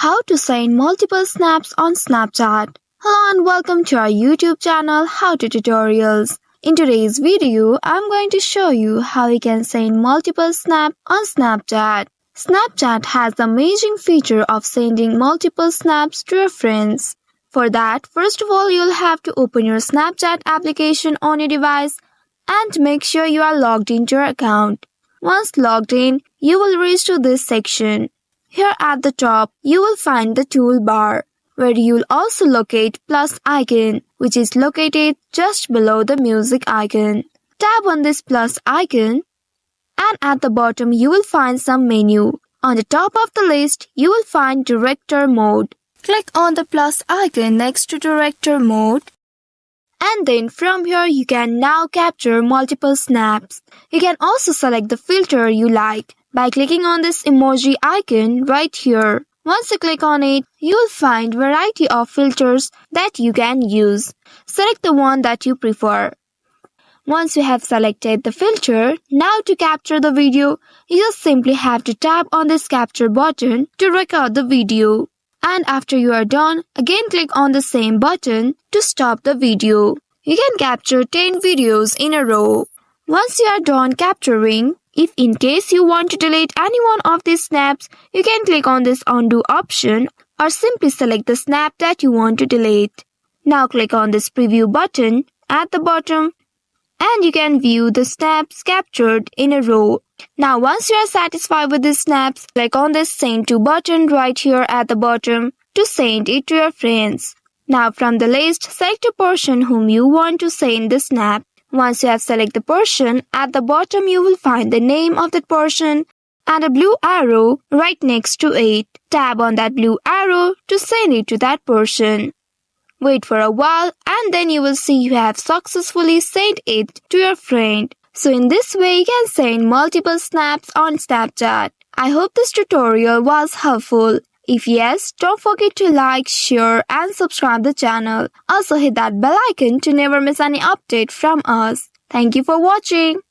How to send multiple snaps on Snapchat. Hello and welcome to our YouTube channel How to Tutorials. In today's video, I'm going to show you how you can send multiple snaps on Snapchat. Snapchat has the amazing feature of sending multiple snaps to your friends. For that, first of all, you'll have to open your Snapchat application on your device and make sure you are logged into your account. Once logged in, you will reach to this section. Here at the top, you will find the toolbar, where you'll also locate plus icon, which is located just below the music icon. Tap on this plus icon, and at the bottom you will find some menu. On the top of the list, you will find director mode. Click on the plus icon next to director mode. And then from here you can now capture multiple snaps. You can also select the filter you like by clicking on this emoji icon right here. Once you click on it, you will find variety of filters that you can use. Select the one that you prefer. Once you have selected the filter, now to capture the video, you just simply have to tap on this capture button to record the video. And after you are done, again click on the same button to stop the video. You can capture 10 videos in a row. Once you are done capturing, if in case you want to delete any one of these snaps, you can click on this undo option or simply select the snap that you want to delete. Now click on this preview button at the bottom and you can view the snaps captured in a row. Now once you are satisfied with these snaps, click on this send to button right here at the bottom to send it to your friends. Now from the list, select a person whom you want to send the snap. Once you have selected the person, at the bottom you will find the name of that person and a blue arrow right next to it. Tap on that blue arrow to send it to that person. Wait for a while and then you will see you have successfully sent it to your friend. So in this way you can send multiple snaps on Snapchat. I hope this tutorial was helpful. If yes, don't forget to like, share and subscribe the channel. Also hit that bell icon to never miss any update from us. Thank you for watching.